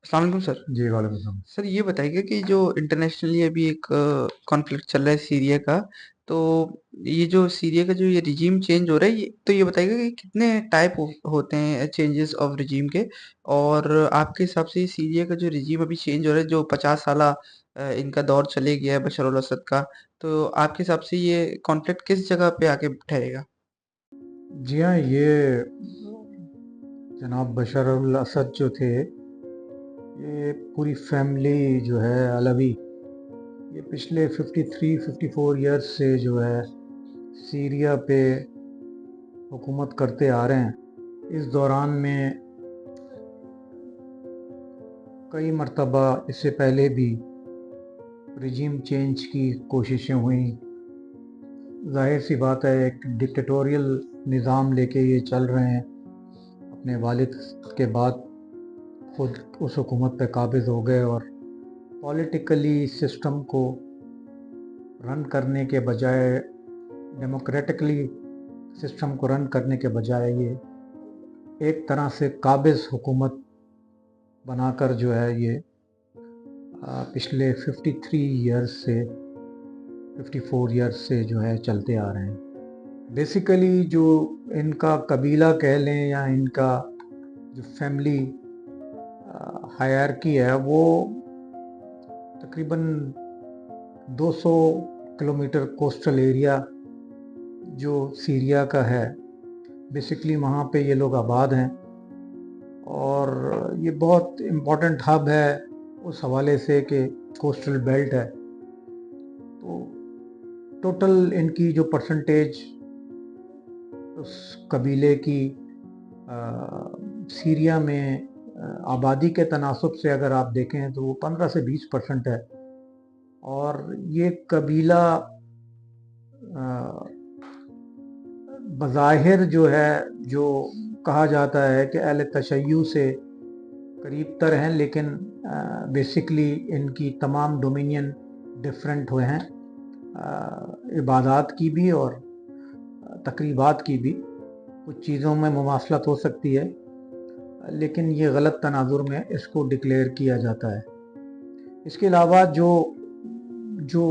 अस्सलाम वालेकुम सर। जी वालेकुम सलाम। सर ये बताइए कि जो इंटरनेशनली अभी एक कॉन्फ्लिक्ट चल रहा है सीरिया का, तो ये जो सीरिया का जो ये रिजीम चेंज हो रहा है, ये तो ये बताइएगा कि कितने टाइप होते हैं चेंजेस ऑफ रिजीम के? और आपके हिसाब से सीरिया का जो रिजीम अभी चेंज हो रहा है, जो 50 साला इनका दौर चले गया है बशर अल असद का, तो आपके हिसाब से ये कॉन्फ्लिक्ट किस जगह पे आके ठहरेगा? जी हाँ, ये जनाब बशर अल असद जो थे, ये पूरी फैमिली जो है अलवी, ये पिछले 53-54 ईयर्स से जो है सीरिया पे हुकूमत करते आ रहे हैं। इस दौरान में कई मर्तबा इससे पहले भी रिजीम चेंज की कोशिशें हुई। जाहिर सी बात है, एक डिक्टेटोरियल निज़ाम लेके ये चल रहे हैं। अपने वालिद के बाद खुद उस हुकूमत पे काबिज़ हो गए और पॉलिटिकली सिस्टम को रन करने के बजाय, डेमोक्रेटिकली सिस्टम को रन करने के बजाय, ये एक तरह से काबिज़ हुकूमत बनाकर जो है ये पिछले 53 ईयर्स से 54 ईयर्स से जो है चलते आ रहे हैं। बेसिकली जो इनका कबीला कह लें या इनका जो फैमिली हायरार्की है, वो तकरीबन 200 किलोमीटर कोस्टल एरिया जो सीरिया का है, बेसिकली वहाँ पे ये लोग आबाद हैं। और ये बहुत इम्पोर्टेंट हब है उस हवाले से कि कोस्टल बेल्ट है। तो टोटल इनकी जो परसेंटेज उस कबीले की सीरिया में आबादी के तनासब से अगर आप देखें तो वो 15 से 20% है। और ये कबीला बज़ाहिर जो है, जो कहा जाता है कि अहले तशय्युअ से करीब तर हैं, लेकिन बेसिकली इनकी तमाम डोमिनियन डिफरेंट हुए हैं, इबादत की भी और तकरीबात की भी। कुछ चीज़ों में मुमासलत हो सकती है, लेकिन ये गलत तनाजुर में इसको डिक्लेयर किया जाता है। इसके अलावा जो जो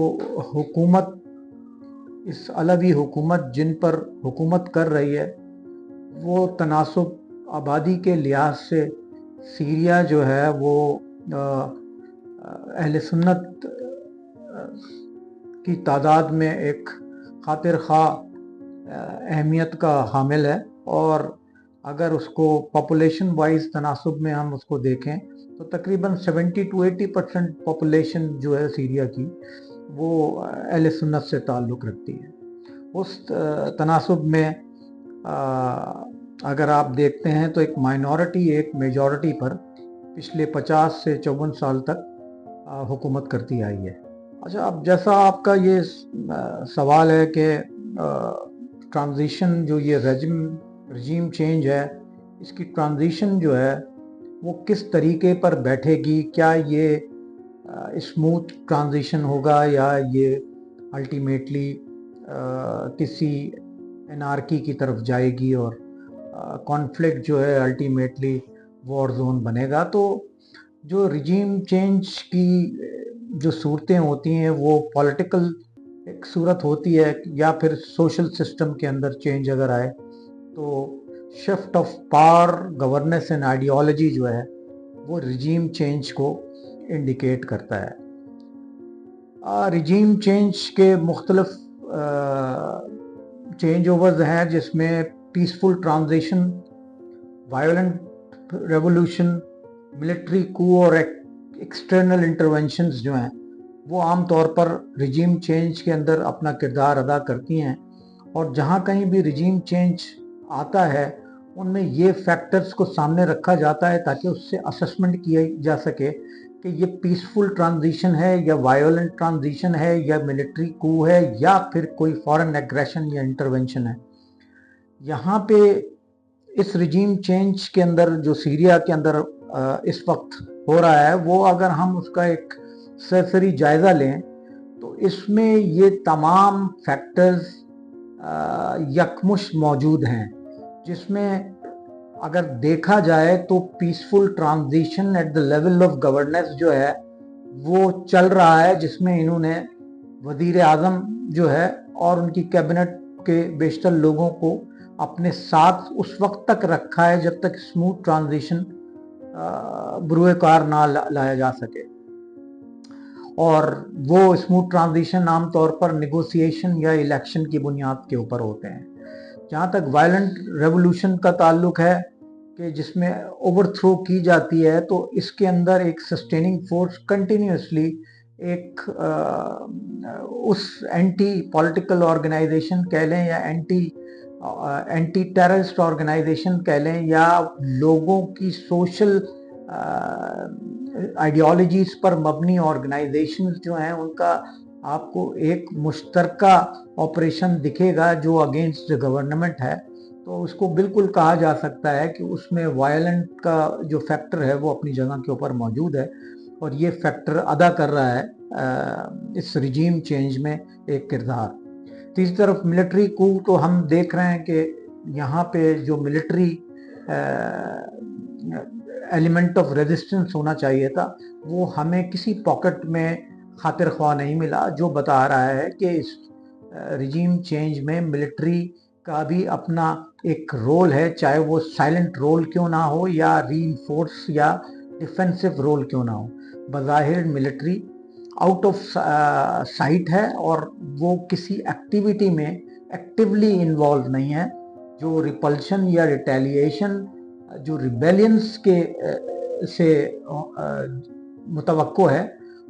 हुकूमत, इस अलवी हुकूमत जिन पर हुकूमत कर रही है, वो तनासब आबादी के लिहाज से सीरिया जो है वो अहले सुन्नत की तादाद में एक खातिर खा अहमियत का हामिल है। और अगर उसको पॉपुलेशन वाइज तनासब में हम उसको देखें तो तकरीबन 70 to 80% पॉपुलेशन जो है सीरिया की, वो अहले सुन्नत से ताल्लुक़ रखती है। उस तनासब में अगर आप देखते हैं तो एक माइनॉरिटी एक मेजॉरिटी पर पिछले 50 से 54 साल तक हुकूमत करती आई है। अच्छा, अब जैसा आपका ये सवाल है कि ट्रांजिशन जो ये रजीम चेंज है, इसकी ट्रांजिशन जो है वो किस तरीके पर बैठेगी, क्या ये स्मूथ ट्रांजिशन होगा या ये अल्टीमेटली किसी एनार्की की तरफ जाएगी और कॉन्फ्लिक्ट जो है अल्टीमेटली वॉर जोन बनेगा। तो जो रिजीम चेंज की जो सूरतें होती हैं वो पॉलिटिकल एक सूरत होती है, या फिर सोशल सिस्टम के अंदर चेंज अगर आए तो shift of power, governance and ideology जो है वो रिजीम चेंज को इंडिकेट करता है। रिजीम चेंज के मुख्तलिफ चेंज ओवर्स हैं, जिसमें peaceful transition, violent revolution, military कू और एक्सटर्नल इंटरवेंशंस जो हैं वो आम तौर पर रिजीम चेंज के अंदर अपना किरदार अदा करती हैं। और जहाँ कहीं भी रिजीम चेंज आता है उनमें ये फैक्टर्स को सामने रखा जाता है ताकि उससे असेसमेंट किया जा सके कि ये पीसफुल ट्रांजिशन है या वायलेंट ट्रांजिशन है या मिलिट्री कू है या फिर कोई फॉरेन एग्रेशन या इंटरवेंशन है। यहाँ पे इस रिजीम चेंज के अंदर जो सीरिया के अंदर इस वक्त हो रहा है, वो अगर हम उसका एक सरसरी जायजा लें तो इसमें ये तमाम फैक्टर्स यकमुश्त मौजूद हैं, जिसमें अगर देखा जाए तो peaceful transition at the level of governance जो है वो चल रहा है, जिसमें इन्होंने वजीर आजम जो है और उनकी कैबिनेट के बेशतर लोगों को अपने साथ उस वक्त तक रखा है जब तक स्मूथ ट्रांजिशन बुरे कार ना लाया जा सके। और वो स्मूथ ट्रांजिशन आमतौर पर नेगोशिएशन या इलेक्शन की बुनियाद के ऊपर होते हैं। जहाँ तक वायलेंट रेवोल्यूशन का ताल्लुक है कि जिसमें ओवरथ्रो की जाती है, तो इसके अंदर एक सस्टेनिंग फोर्स कंटिन्यूसली एक उस एंटी पॉलिटिकल ऑर्गेनाइजेशन कह लें या एंटी टेररिस्ट ऑर्गेनाइजेशन कह लें या लोगों की सोशल आइडियोलॉजीज पर मबनी ऑर्गेनाइजेशंस जो हैं उनका आपको एक मुश्तरका ऑपरेशन दिखेगा जो अगेंस्ट द गवर्नमेंट है, तो उसको बिल्कुल कहा जा सकता है कि उसमें वायलेंट का जो फैक्टर है वो अपनी जगह के ऊपर मौजूद है और ये फैक्टर अदा कर रहा है इस रिजीम चेंज में एक किरदार। तीसरी तरफ मिलिट्री कू तो हम देख रहे हैं कि यहाँ पे जो मिलिट्री एलिमेंट ऑफ रेजिस्टेंस होना चाहिए था वो हमें किसी पॉकेट में खातिर ख्वाह नहीं मिला, जो बता रहा है कि इस रिजीम चेंज में मिलिट्री का भी अपना एक रोल है, चाहे वो साइलेंट रोल क्यों ना हो या रीइंफोर्स या डिफेंसिव रोल क्यों ना हो। बज़ाहिर मिलिट्री आउट ऑफ साइट है और वो किसी एक्टिविटी में एक्टिवली इन्वॉल्व नहीं है। जो रिपल्शन या रिटेलिएशन जो रिबेलियंस के से मुतवक्को है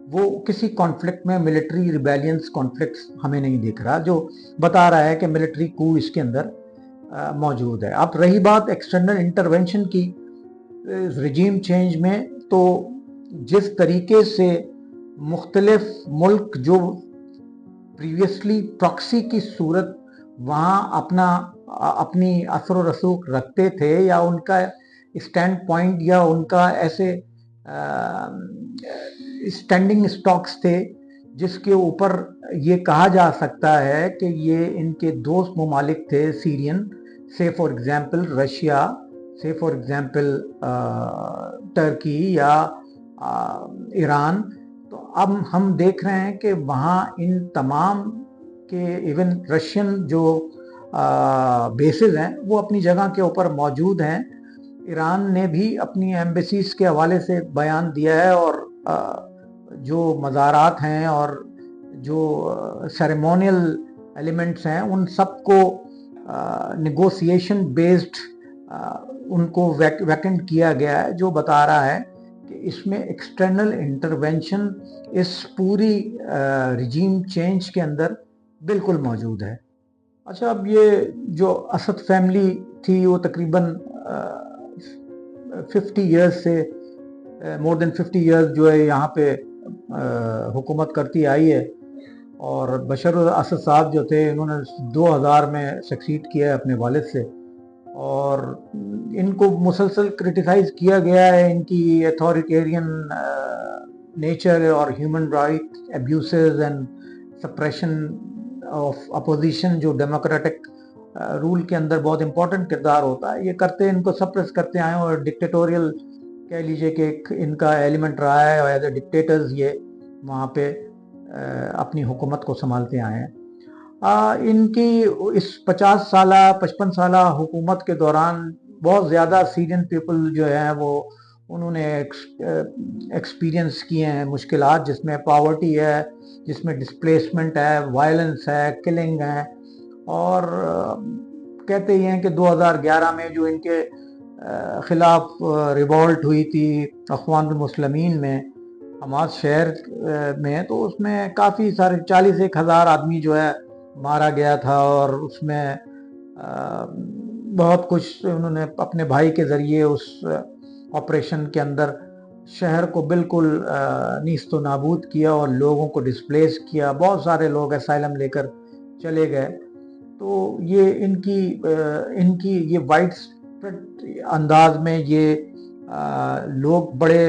वो किसी कॉन्फ्लिक्ट में मिलिट्री रिबेलियंस कॉन्फ्लिक्ट्स हमें नहीं दिख रहा, जो बता रहा है कि मिलिट्री कू इसके अंदर मौजूद है। अब रही बात एक्सटर्नल इंटरवेंशन की रिजीम चेंज में, तो जिस तरीके से मुख्तलिफ मुल्क जो प्रीवियसली प्रॉक्सी की सूरत वहाँ अपनी असर व रसूख रखते थे या उनका स्टैंड पॉइंट या उनका ऐसे स्टैंडिंग स्टॉक्स थे जिसके ऊपर ये कहा जा सकता है कि ये इनके दोस्त ममालिक थे सीरियन, से फॉर एग्जांपल रशिया, से फॉर एग्जांपल टर्की या ईरान। तो अब हम देख रहे हैं कि वहाँ इन तमाम के इवन रशियन जो बेसिस हैं वो अपनी जगह के ऊपर मौजूद हैं। ईरान ने भी अपनी एम्बेसीज के हवाले से बयान दिया है और जो मज़ारात हैं और जो सेरेमोनियल एलिमेंट्स हैं उन सबको नेगोशिएशन बेस्ड उनको वैकेंट किया गया है, जो बता रहा है कि इसमें एक्सटर्नल इंटरवेंशन इस पूरी रिजीम चेंज के अंदर बिल्कुल मौजूद है। अच्छा, अब ये जो असद फैमिली थी वो तकरीबन 50 इयर्स से मोर देन 50 इयर्स जो है यहाँ पे हुकूमत करती आई है और बशर असद साहब जो थे इन्होंने 2000 में सक्सीड किया है अपने वालिद से और इनको मुसलसल क्रिटिसाइज किया गया है इनकी अथॉरिटेरियन नेचर और human right abuses and suppression of opposition जो डेमोक्रेटिक रूल के अंदर बहुत इंपॉर्टेंट किरदार होता है, ये करते इनको सप्रेस करते आए और डिक्टेटोरियल कह लीजिए कि एक इनका एलिमेंट रहा है और एज ए डिक्टेटर्स ये वहाँ पे अपनी हुकूमत को संभालते आए हैं। इनकी इस 50 साल 55 साल हुकूमत के दौरान बहुत ज़्यादा सीरियन पीपल जो हैं वो उन्होंने एक्सपीरियंस किए हैं मुश्किलात, जिसमें पॉवर्टी है, जिसमें डिस्प्लेसमेंट है, वायलेंस है, किलिंग है। और कहते ही हैं कि 2011 में जो इनके ख़िलाफ़ रिवॉल्ट हुई थी अख़वानुल मुस्लिमीन में हमाद शहर में, तो उसमें काफ़ी सारे 40,000 आदमी जो है मारा गया था और उसमें बहुत कुछ उन्होंने अपने भाई के ज़रिए उस ऑपरेशन के अंदर शहर को बिल्कुल नीस्तो नाबूद किया और लोगों को डिस्प्लेस किया। बहुत सारे लोग असाइलम लेकर चले गए। तो ये इनकी ये वाइड स्प्रेड अंदाज में ये लोग बड़े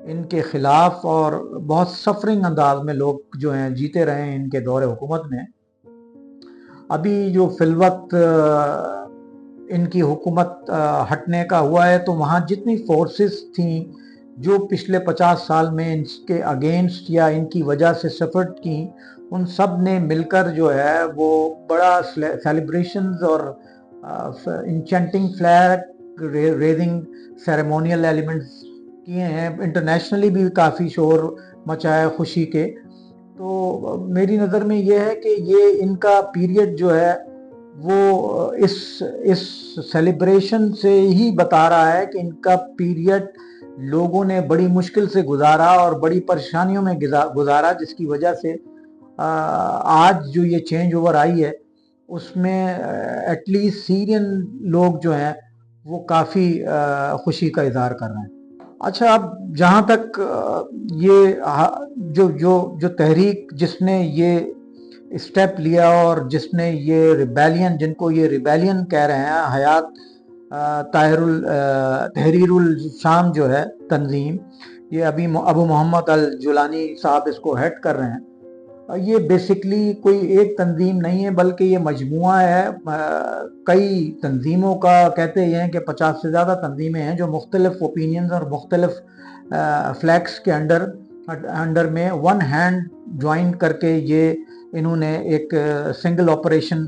इनके ख़िलाफ़ और बहुत सफरिंग अंदाज में लोग जो हैं जीते रहे हैं इनके दौरे हुकूमत में। अभी जो फिलवक्त इनकी हुकूमत हटने का हुआ है, तो वहाँ जितनी फोर्सेस थी जो पिछले 50 साल में इनके अगेंस्ट या इनकी वजह से सफ़र की, उन सब ने मिलकर जो है वो बड़ा सेलिब्रेशंस और enchanting flag raising ceremonial elements किए हैं। इंटरनेशनली भी काफ़ी शोर मचा है खुशी के। तो मेरी नज़र में ये है कि ये इनका पीरियड जो है वो इस सेलिब्रेशन से ही बता रहा है कि इनका पीरियड लोगों ने बड़ी मुश्किल से गुजारा और बड़ी परेशानियों में गुजारा, जिसकी वजह से आज जो ये चेंज ओवर आई है उसमें एटलीस्ट सीरियन लोग जो हैं वो काफ़ी खुशी का इजहार कर रहे हैं। अच्छा, अब जहाँ तक ये जो जो जो तहरीक जिसने ये स्टेप लिया और जिसने ये रिबेलियन, जिनको ये रिबेलियन कह रहे हैं, हयात तहरीरुल शाम जो है तंजीम, ये अभी अबू मोहम्मद अल जुलानी साहब इसको हेड कर रहे हैं। ये बेसिकली कोई एक तंजीम नहीं है, बल्कि ये मजमुआ है कई तंजीमों का। कहते हैं कि 50 से ज़्यादा तंजीमें हैं जो मुख्तलिफ ओपिनियंस और मुख्तलिफ फ्लैग्स के अंडर में वन हैंड ज्वाइन करके ये इन्होंने एक सिंगल ऑपरेशन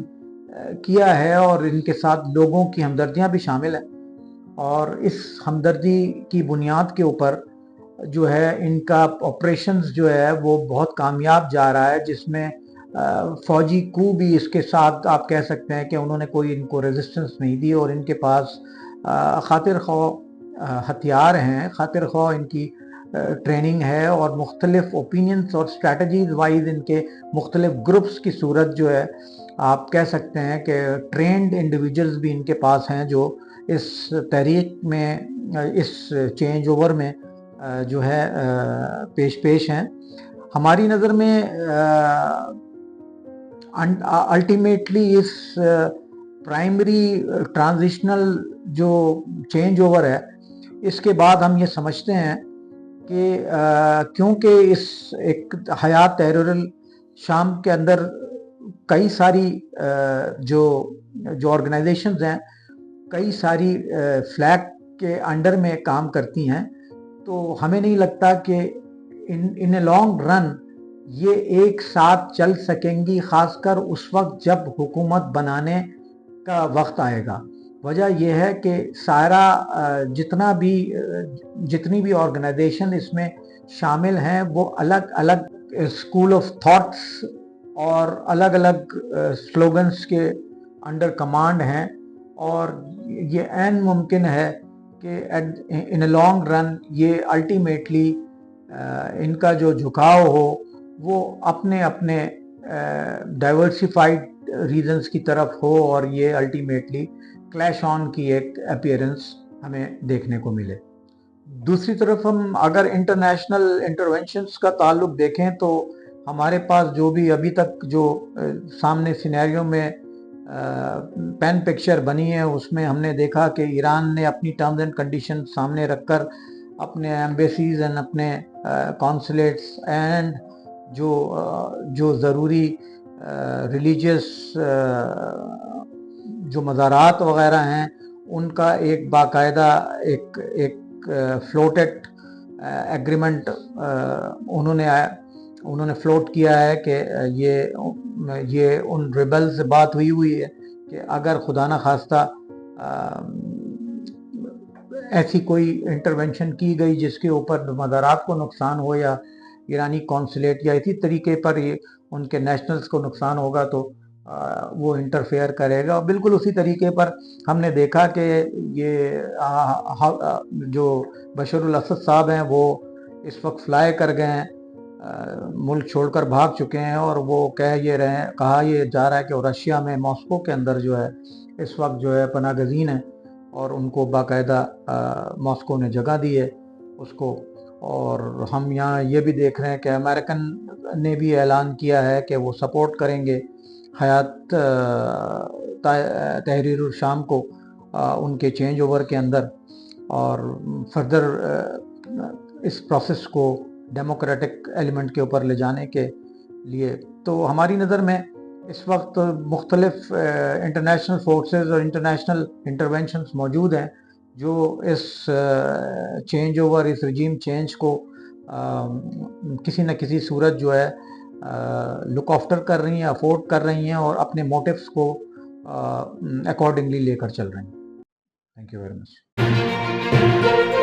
किया है, और इनके साथ लोगों की हमदर्दियाँ भी शामिल हैं। और इस हमदर्दी की बुनियाद के ऊपर जो है इनका ऑपरेशंस जो है वो बहुत कामयाब जा रहा है, जिसमें फौजी कू भी इसके साथ आप कह सकते हैं कि उन्होंने कोई इनको रेजिस्टेंस नहीं दी, और इनके पास खातिर ख्वाह हथियार हैं, खातिर ख्वाह इनकी ट्रेनिंग है, और मुख्तलिफ ओपिनियंस और स्ट्रेटजीज वाइज इनके मुख्तलिफ ग्रुप्स की सूरत जो है आप कह सकते हैं कि ट्रेंड इंडिविजुअल्स भी इनके पास हैं जो इस तहरीक में, इस चेंज ओवर में जो है पेश हैं। हमारी नज़र में अल्टीमेटली इस प्राइमरी ट्रांजिशनल जो चेंज ओवर है, इसके बाद हम ये समझते हैं कि क्योंकि इस एक हयात तहरीरुल शाम के अंदर कई सारी जो ऑर्गेनाइजेशंस हैं, कई सारी फ्लैग के अंडर में काम करती हैं, तो हमें नहीं लगता कि इन ए लॉन्ग रन ये एक साथ चल सकेंगी, खासकर उस वक्त जब हुकूमत बनाने का वक्त आएगा। वजह यह है कि सारा जितनी भी ऑर्गेनाइजेशन इसमें शामिल हैं वो अलग अलग स्कूल ऑफ थॉट्स और अलग अलग स्लोगन्स के अंडर कमांड हैं, और ये ऐन मुमकिन है कि इन ए लॉन्ग रन ये अल्टीमेटली इनका जो झुकाव हो वो अपने अपने डाइवर्सिफाइड रीजन्स की तरफ हो, और ये अल्टीमेटली क्लैश ऑन की एक अपीयरेंस हमें देखने को मिले। दूसरी तरफ हम अगर इंटरनेशनल इंटरवेंशंस का ताल्लुक देखें तो हमारे पास जो भी अभी तक जो सामने सिनेरियो में पेन पिक्चर बनी है, उसमें हमने देखा कि ईरान ने अपनी टर्म्स एंड कंडीशन सामने रखकर अपने एम्बेसीज एंड अपने कॉन्सुलेट्स एंड जो ज़रूरी रिलीजियस जो मज़ारात वग़ैरह हैं उनका एक बाकायदा एक फ्लोटेड एग्रीमेंट उन्होंने फ्लोट किया है कि ये उन रिबल से बात हुई है कि अगर खुदा न खास्ता ऐसी कोई इंटरवेंशन की गई जिसके ऊपर मज़ारात को नुकसान हो या ईरानी कॉन्सुलेट या इसी तरीके पर ये उनके नेशनल्स को नुकसान होगा तो वो इंटरफेयर करेगा। और बिल्कुल उसी तरीके पर हमने देखा कि ये जो बशरुल असद साहब हैं वो इस वक्त फ्लाई कर गए हैं, मुल्क छोड़कर भाग चुके हैं, और वो कहा ये जा रहा है कि रशिया में मॉस्को के अंदर जो है इस वक्त जो है पनाह गज़ीन है, और उनको बाकायदा मॉस्को ने जगह दी है उसको। और हम यहाँ ये भी देख रहे हैं कि अमेरिकन ने भी ऐलान किया है कि वो सपोर्ट करेंगे हयात तहरीरुल शाम को उनके चेंज ओवर के अंदर, और फर्दर इस प्रोसेस को डेमोक्रेटिक एलिमेंट के ऊपर ले जाने के लिए। तो हमारी नज़र में اس وقت مختلف انٹرنیشنل فورسز اور انٹرنیشنل انٹرونشنز موجود ہیں جو اس چینج اوور، اس رجیم چینج کو کسی نہ کسی صورت جو ہے لک آفٹر کر رہی ہیں، افورڈ کر رہی ہیں، اور اپنے موٹیوز کو اکارڈنگلی لے کر چل رہی ہیں. Thank you very much.